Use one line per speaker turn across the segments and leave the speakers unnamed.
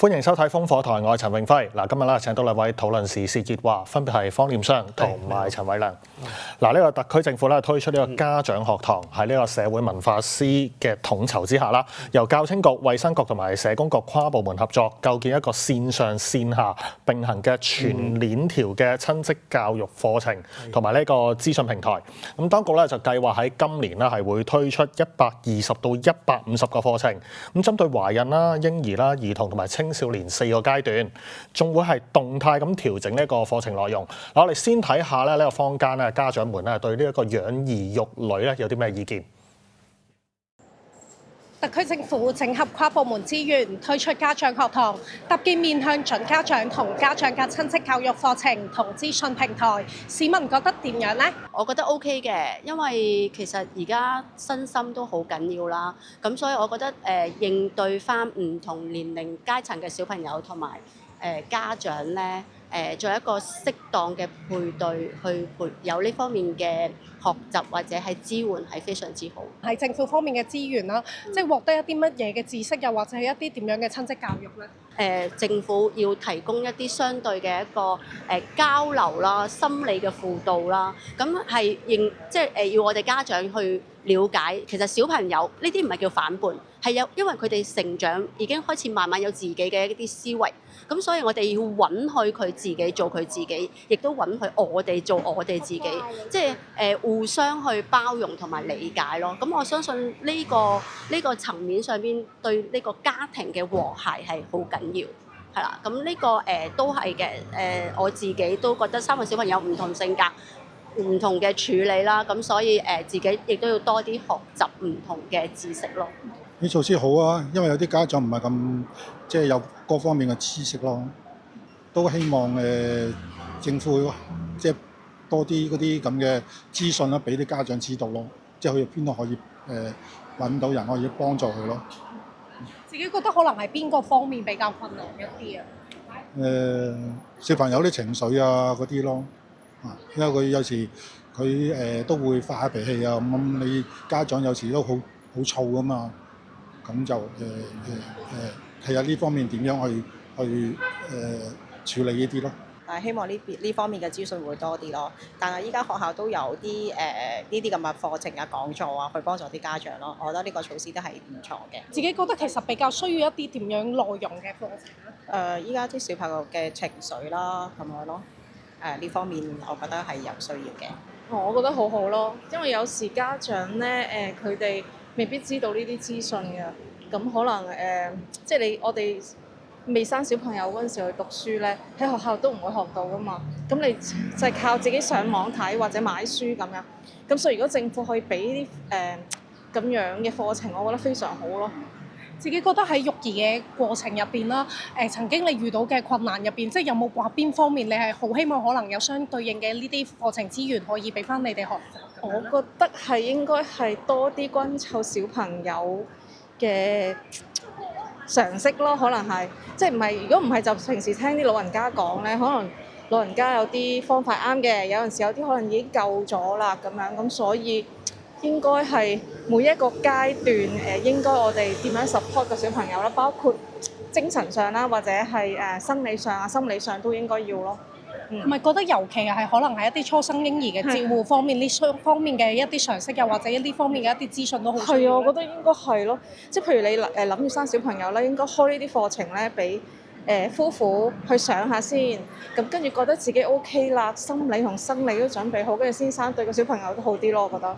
歡迎收睇風火台，我係陳永輝。嗱，今日咧請到兩位討論時事熱話，分別係方念商同埋陳偉良。嗱，呢個特區政府咧推出呢個家長學堂，喺呢個社會文化司嘅統籌之下啦，由教青局、衛生局同埋社工局跨部門合作，構建一個線上線下並行嘅全鏈條嘅親職教育課程同埋呢個資訊平台。咁當局咧就計劃喺今年咧係會推出120到150個課程，咁針對懷孕啦、嬰兒啦、兒童同埋青少年4個階段，仲會係動態咁調整呢個課程內容。嗱，我哋先睇下咧呢個坊間咧家長們咧對呢一個養兒育女咧有啲咩意見？
特區政府整合跨部門資源，推出家長學堂，搭建面向準家長同家長嘅親職教育課程同資訊平台。市民覺得點樣呢？
我覺得 OK 嘅，因為其實而家身心都好緊要啦。咁所以我覺得應對翻唔同年齡階層嘅小朋友同埋家長咧，做一個適當嘅配對，去有呢方面嘅學習或者係支援係非常之好。
喺政府方面嘅資源啦，即係獲得一啲乜嘢嘅知識，又或者係一啲點樣嘅親職教育咧？
政府要提供一啲相對嘅一個交流啦、心理嘅輔導啦，咁係即係要我哋家長去了解，其實小朋友呢啲唔係叫反叛，係因為佢哋成長已經開始慢慢有自己嘅一啲思維，咁所以我哋要允許佢自己做佢自己，亦都允許我哋做我哋自己，即係互相去包容同埋理解咯。咁我相信呢個層面上邊對呢個家庭嘅和諧係好緊要，係啦。咁呢個都係嘅，我自己都覺得3個小朋友唔同性格、唔同嘅處理啦，咁所以自己亦都要多啲學習唔同嘅知識咯。
啲措施好啊，因為有啲家長唔係咁即係有各方面嘅知識咯，都希望政府即係多啲嗰啲咁嘅資訊啦，俾啲家長知道咯，即係佢邊度可以揾到人可以幫助佢咯。
自己覺得可能係邊個方面比較困難一啲啊？
小朋友啲情緒啊嗰啲咯，因為佢有時佢都會發下脾氣啊，咁你家長有時都好燥㗎嘛。咁就睇下呢方面點樣去處理呢啲咯。
希望呢方面嘅資訊會多啲咯。但係依家學校都有啲呢啲咁嘅課程啊、講座啊，去幫助啲家長咯。我覺得呢個措施都係唔錯嘅。
自己覺得其實比較需要一啲點樣內容嘅課程咧？
依家啲小朋友嘅情緒啦，咁樣咯。呢方面我覺得係有需要嘅。
我覺得好好咯，因為有時家長咧佢哋未必知道呢啲資訊嘅，咁可能即係我哋未生小朋友嗰陣時去讀書咧，喺學校都唔會學到噶嘛。咁你就係靠自己上網睇或者買書咁樣。咁所以如果政府可以俾啲咁樣嘅課程，我覺得非常好咯。
自己覺得喺育兒嘅過程入邊啦，曾經你遇到嘅困難入邊，即係有冇話邊方面你係好希望可能有相對應嘅呢啲課程資源可以俾翻你哋學習？
我覺得係應該係多啲關湊小朋友嘅常識咯，可能係即係唔係？如果唔係就平時聽啲老人家講咧，可能老人家有啲方法啱嘅，有陣時有啲可能已經夠咗啦咁樣，咁所以應該係每一個階段應該我哋點樣 support 個小朋友啦，包括精神上啦，或者係生理上啊、心理上都應該要咯。
唔係覺得尤其係可能係一啲初生嬰兒嘅照顧方面，呢方面嘅一啲常識，又或者呢方面嘅一啲資訊都好需要。
係啊，我覺得應該係咯，即係譬如你諗住生小朋友咧，應該開呢啲課程咧，俾夫婦去上下先，咁跟住覺得自己 OK 啦，心理同生理都準備好，跟住先生對個小朋友都好啲咯，我覺得。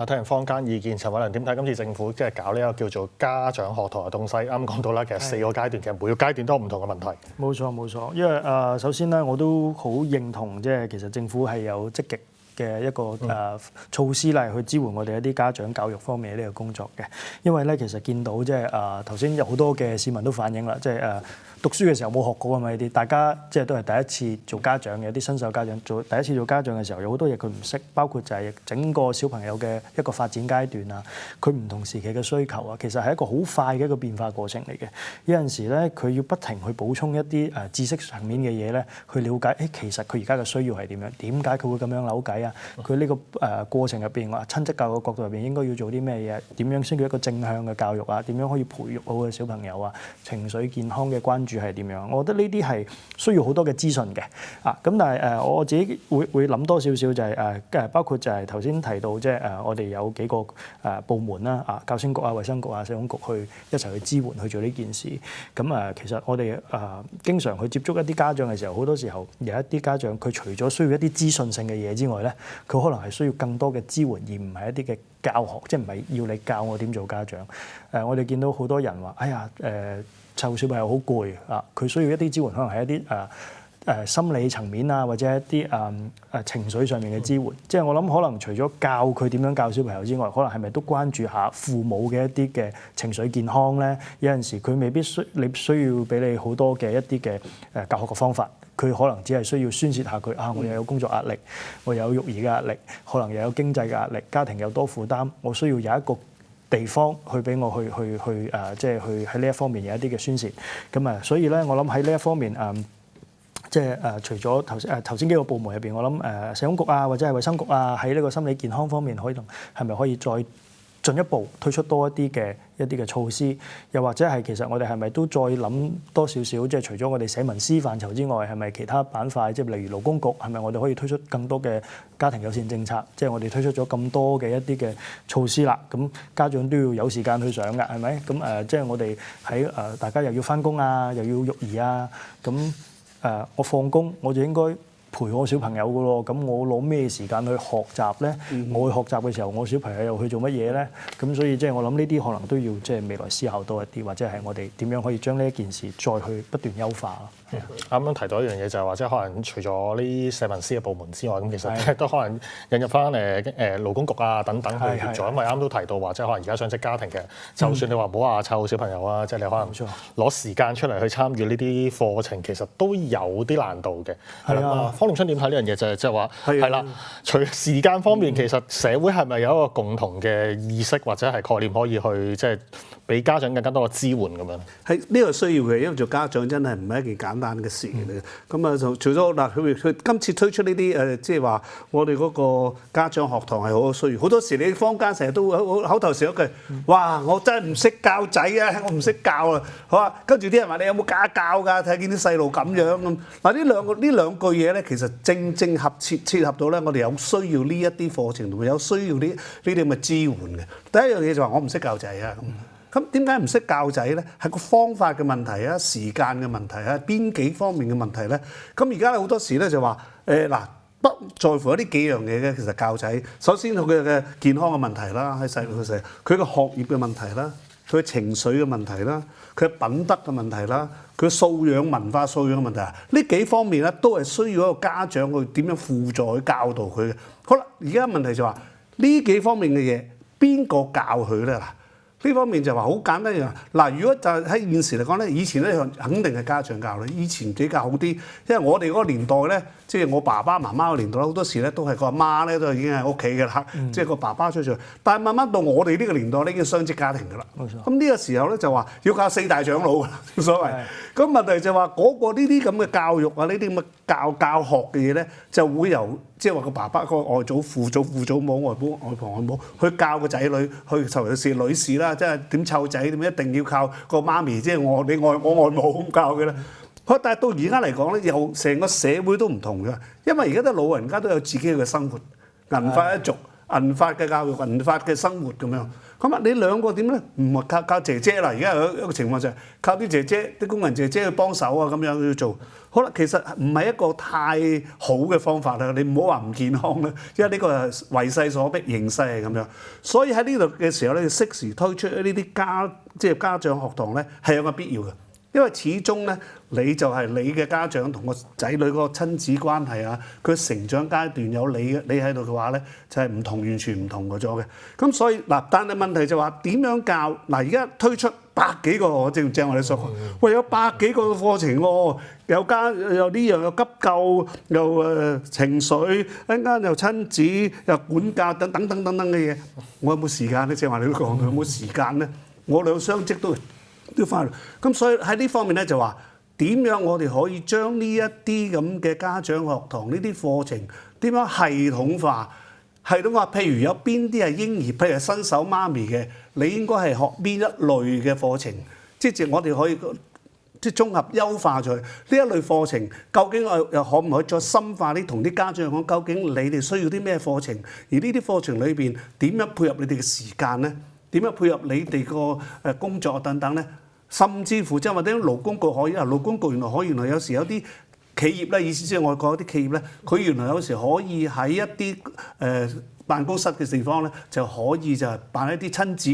聽完坊間意見，陳偉良點睇今次政府即係搞呢個叫做家長學堂嘅東西？啱講到啦，其實4個階段，其實每個階段都有唔同嘅問題。
冇錯，因為首先咧，我都好認同即係其實政府係有積極嘅一個措施嚟去支援我哋一啲家長教育方面呢個工作嘅，因為咧其實見到即係頭先有好多嘅市民都反映啦，即係讀書嘅時候冇學過啊嘛，呢啲大家即係都係第一次做家長嘅，有啲新手家長第一次做家長嘅時候，有好多嘢佢唔識，包括就係整個小朋友嘅一個發展階段啊，佢唔同時期嘅需求啊，其實係一個好快嘅一個變化過程嚟嘅。有陣時咧，佢要不停去補充一啲知識層面嘅嘢咧，去了解其實佢而家嘅需要係點樣，點解佢會咁樣扭計啊？啊，佢呢個過程入邊話親職教育嘅角度入邊應該要做啲咩嘢？點樣先叫一個正向嘅教育啊？點樣可以培育好嘅小朋友啊？情緒健康嘅關注係點樣？我覺得呢啲係需要好多嘅資訊嘅啊。咁但係我自己會諗多少少就係包括就係頭先提到即係我哋有幾個部門啦教青局啊、衛生局啊、社工局去一齊去支援去做呢件事。咁其實我哋經常去接觸一啲家長嘅時候，好多時候有一啲家長佢除咗需要一啲資訊性嘅嘢之外咧，佢可能係需要更多嘅支援，而唔係一啲嘅教學，即係唔係要你教我點做家長。我哋見到好多人話：哎呀湊小朋友好攰啊！佢需要一啲支援，可能係一啲心理層面啊，或者一啲情緒上面嘅支援。即係我諗，可能除咗教佢點樣教小朋友之外，可能係咪都關注下父母嘅一啲嘅情緒健康咧？有陣時佢未必你需要俾你好多嘅一啲嘅教學嘅方法。佢可能只係需要宣泄下佢我又有工作壓力，我有育兒嘅壓力，可能又有經濟嘅壓力，家庭有多負擔，我需要有一個地方去俾我去即係去喺呢一方面有一啲嘅宣泄。咁所以咧，我諗喺呢一方面即係除咗頭先幾個部門入邊，我諗社工局啊，或者係衛生局啊，喺呢個心理健康方面，係咪可以再進一步推出多一啲嘅措施？又或者係其實我哋係咪都再諗多少少？即係除咗我哋社民司範疇之外，係咪其他板塊，即係例如勞工局，係咪我哋可以推出更多嘅家庭友善政策？即係我哋推出咗咁多嘅一啲嘅措施啦，咁家長都要有時間去上㗎，係咪？咁即係我哋喺大家又要返工啊，又要育兒啊，咁我放工我就應該陪我小朋友㗎咯，咁我攞咩時間去學習咧？我去學習嘅時候，我小朋友又去做乜嘢咧？咁所以即係我諗呢啲可能都要即係未來思考多一啲，或者係我哋點樣可以將呢一件事再去不斷優化咯。
啱啱提到一樣嘢就係話，即係可能除咗呢社民司嘅部門之外，咁其實都可能引入翻勞工局啊等等去協助，因為啱都提到話，即係可能而家雙職家庭嘅，就算你話唔好話湊小朋友啊，即係你可能攞時間出嚟去參與呢啲課程，其實都有啲難度嘅。係啦，方念春點睇呢樣嘢就係即係話係啦，除時間方面，其實社會係咪有一個共同嘅意識或者係概念可以去即係俾家長更加多嘅支援咁樣？
係呢個需要嘅，因為做家長真係唔係一件簡單嘅事嚟嘅。咁就除咗嗱，佢今次推出呢啲即係話我哋嗰個家長學堂係好需要。好多時你坊間成日都口頭禪一句，哇！我真係唔識教仔啊，我唔識教啊，好啊。跟住啲人話你有冇家教㗎？睇見啲細路咁樣咁。嗱呢兩句嘢咧，其實正切合到咧，我哋有需要呢一啲課程同埋有需要呢啲咁嘅支援嘅。第一樣嘢就話我唔識教仔啊咁。咁點解唔識教仔咧？係個方法嘅問題啊，時間嘅問題啊，邊幾方面嘅問題咧？咁而家好多時咧就話不在乎一啲幾樣嘢嘅，其實教仔首先佢嘅健康嘅問題啦，喺細路嘅時候，佢嘅學業嘅問題啦，佢嘅情緒嘅問題啦，佢嘅品德嘅問題啦，佢嘅素養文化素養嘅問題啊，呢幾方面咧都係需要一個家長去點樣輔助去教導佢嘅。好啦，而家問題就話呢幾方面嘅嘢邊個教佢咧？嗱？呢方面就話好簡單嘅嗱，如果就係喺現時嚟講咧，以前咧肯定係家長教咧，以前比較好啲，因為我哋嗰個年代咧，即係我爸爸媽媽個年代好多時咧都係個阿媽咧都已經喺屋企嘅啦，即係個爸爸出去。但係慢慢到我哋呢個年代咧已經雙職家庭㗎啦。冇錯。咁呢個時候咧就話要教四大長老㗎啦，所謂。咁問題就話嗰個呢啲咁嘅教育啊，呢啲咁嘅教學嘅嘢咧，就會由即係話個爸爸、個外祖父祖母、外母、外婆、外母去教個仔女，去尤其是女士啦，即係點湊仔，點一定要靠個媽咪，即係我外母咁教嘅啦。但係到而家嚟講咧，又成個社會都唔同嘅，因為而家啲老人家都有自己嘅生活，銀髮一族、銀髮嘅教育、銀髮嘅生活咁樣。咁啊，你兩個點咧？唔係靠姐姐啦，而家有一個情況就係靠啲姐姐、啲工人姐姐去幫手啊，咁樣去做。好啦，其實唔係一個太好嘅方法啦。你唔好話唔健康啦，因為呢個係為勢所逼，形勢係咁樣。所以喺呢度嘅時候咧，要適時推出呢啲即係家長學堂咧，係有個必要嘅。因為始終咧，你就係你嘅家長同個仔女嗰個親子關係啊，佢成長階段有你喺度嘅話咧，就係唔同，完全唔同咗嘅。咁所以嗱，但係問題就話點樣教？嗱，而家推出100幾個，正我哋所講，喂，有100幾個課程喎，有呢樣有急救，又情緒，一陣間又親子，又管教等等嘅嘢。我有冇時間咧？正話你都講，有冇時間咧？我兩雙職都翻嚟，咁所以喺呢方面咧就話點樣我哋可以將呢一啲咁嘅家長學堂呢啲課程點樣系統化？譬如有邊啲係嬰兒，譬如係新手媽咪嘅，你應該係學邊一類嘅課程？即係我哋可以即係綜合優化咗呢一類課程。究竟我又可唔可以再深化啲，同啲家長講，究竟你哋需要啲咩課程？而呢啲課程裏邊點樣配合你哋嘅時間咧？點樣配合你哋個工作等等咧？甚至乎即係話啲勞工局可以勞工局原來有時有啲企業咧，意思即係外國有啲企業咧，佢原來有時可以喺一啲辦公室嘅地方咧，就可以就辦一啲親子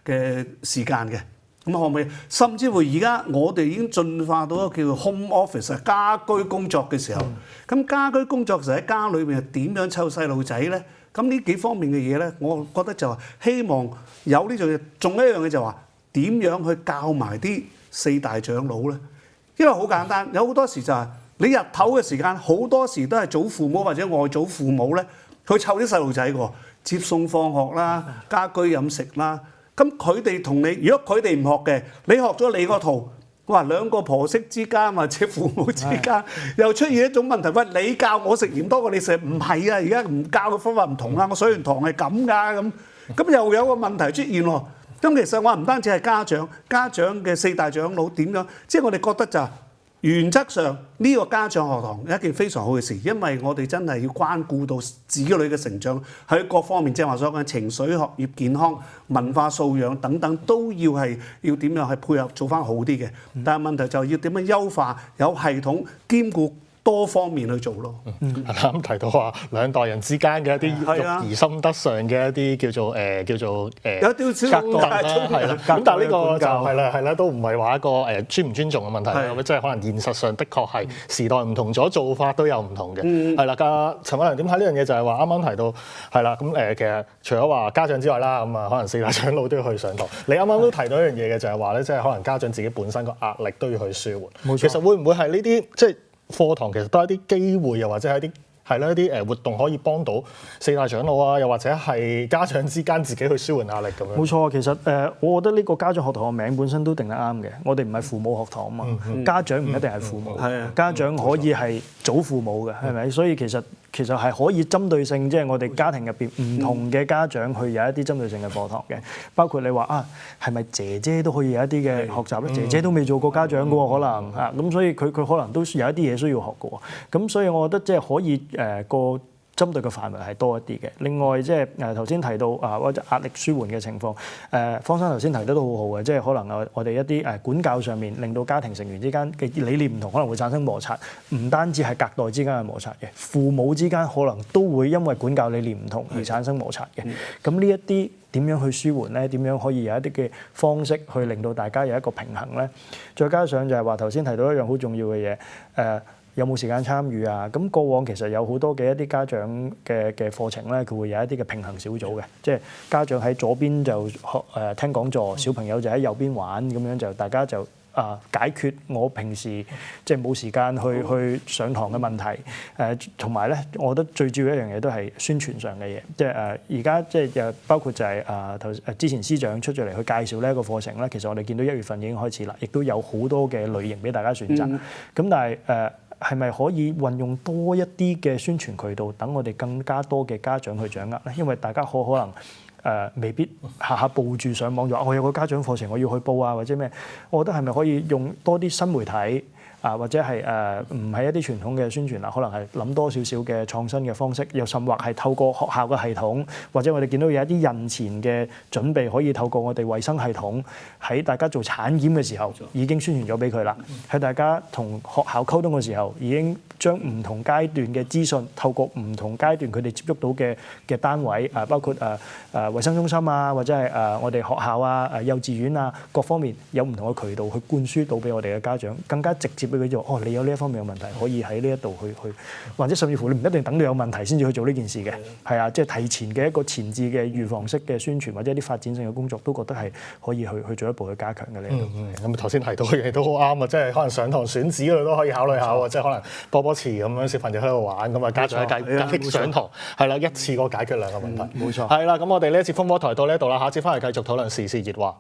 嘅時間嘅。咁可唔可以？甚至乎而家我哋已經進化到一個叫做 home office 家居工作嘅時候，咁家居工作就喺家裏邊係點樣湊細路仔咧？咁呢幾方面嘅嘢咧，我覺得就話希望有呢樣嘢。仲有一樣嘢就話點樣去教埋啲四大長老咧？因為好簡單，有好多時就係你日頭嘅時間，好多時都係祖父母或者外祖父母咧去湊啲細路仔喎，接送放學啦、家居飲食啦。咁佢哋同你，如果佢哋唔學嘅，你學咗你個套，哇，兩個婆媳之間或者父母之間又出現一種問題，喂，你教我食鹽多過你食，唔係啊，而家唔教嘅方法唔同啊，我上完堂係咁㗎，咁又有個問題出現喎。咁其實我唔單止係家長嘅四大長老點樣，即係我哋覺得就原則上呢個家長學堂係一件非常好嘅事，因為我哋真係要關顧到子女嘅成長，喺各方面，即係話所講情緒、學業、健康、文化素養等等，都要點樣去配合做翻好啲嘅。但係問題就要點樣優化，有系統兼顧多方面去做咯。
啱提到話兩代人之間嘅一啲育兒心得上嘅一啲叫做
有啲少
格鬥啦，係啦。咁但係呢個就係啦，都唔係話一個尊唔尊重嘅問題，即係可能現實上的確係時代唔同咗，做法都有唔同嘅。係啦，陳偉良點睇呢樣嘢？就係話啱啱提到係啦，咁其實除咗話家長之外啦，咁啊可能四大長老都要去上堂。你啱啱都提到一樣嘢嘅，就係話咧，即係可能家長自己本身個壓力都要去舒緩。冇錯。其實會唔會係呢啲即係課堂其實都係一啲機會，又或者係一啲活動可以幫到四大長老啊，又或者係家長之間自己去舒緩壓力咁樣。
冇錯，其實我覺得呢個家長學堂嘅名本身都定得啱嘅。我哋唔係父母學堂啊嘛，家長唔一定係父母，家長可以係祖父母嘅，係咪？所以其實係可以針對性，即係我哋家庭入邊唔同嘅家長去有一啲針對性嘅課堂嘅，包括你話啊，係咪姐姐都可以有一啲嘅學習咧？姐姐都未做過家長嘅喎，可能啊，咁所以佢可能都有一啲嘢需要學嘅喎。咁所以我覺得即係可以個針對嘅範圍係多一啲嘅。另外即係頭先提到或者壓力舒緩嘅情況，方生頭先提得都好好嘅，即係可能我哋一啲管教上面令到家庭成員之間嘅理念唔同，可能會產生摩擦。唔單止係隔代之間嘅摩擦嘅，父母之間可能都會因為管教理念唔同而產生摩擦嘅。咁呢一啲點樣去舒緩咧？點樣可以有一啲嘅方式去令到大家有一個平衡咧？再加上就係話頭先提到一樣好重要嘅嘢，有冇時間參與啊？咁過往其實有好多嘅一啲家長嘅課程咧，佢會有一啲嘅平衡小組嘅，即係家長喺左邊就聽講座，小朋友就喺右邊玩，咁樣就大家就解決我平時即係冇時間去上堂嘅問題。同埋咧，我覺得最主要一樣嘢都係宣傳上嘅嘢，即係而家即係包括就係之前司長出咗嚟去介紹呢一個課程咧，其實我哋見到1月份已經開始啦，亦都有好多嘅類型俾大家選擇。咁但係係咪可以運用多一啲嘅宣傳渠道，等我哋更加多嘅家長去掌握咧？因為大家可能未必下下報住上網咗，我有個家長課程我要去報啊，或者咩？我覺得係咪可以用多啲新媒體或者係唔係一啲傳統嘅宣傳啦？可能係諗多少少嘅創新嘅方式，又甚或係透過學校嘅系統，或者我哋見到有一啲孕前嘅準備，可以透過我哋衛生系統喺大家做產檢嘅時候已經宣傳咗俾佢啦。喺大家同學校溝通嘅時候，已經將唔同階段嘅資訊，透過唔同階段佢哋接觸到嘅單位包括衛生中心啊，或者係我哋學校啊、幼稚園啊，各方面有唔同嘅渠道去灌輸到俾我哋嘅家長，更加直接俾佢知道，你有呢一方面嘅問題，可以喺呢一度去，或者甚至乎你唔一定等到有問題先至去做呢件事嘅，係啊，即係提前嘅一個前置嘅預防式嘅宣傳，或者一啲發展性嘅工作，都覺得係可以去做一步去加強嘅呢度。
咁頭先提到嘅嘢都好啱啊，即係可能上堂選址嗰度都可以考慮下喎，即係可能波波池咁樣小朋友喺度玩，咁啊家長解上堂係啦，一次過解決兩個問題。
冇錯。
係啦，咁我哋呢一節風波台到呢一度啦，下一節翻嚟繼續討論時事熱話。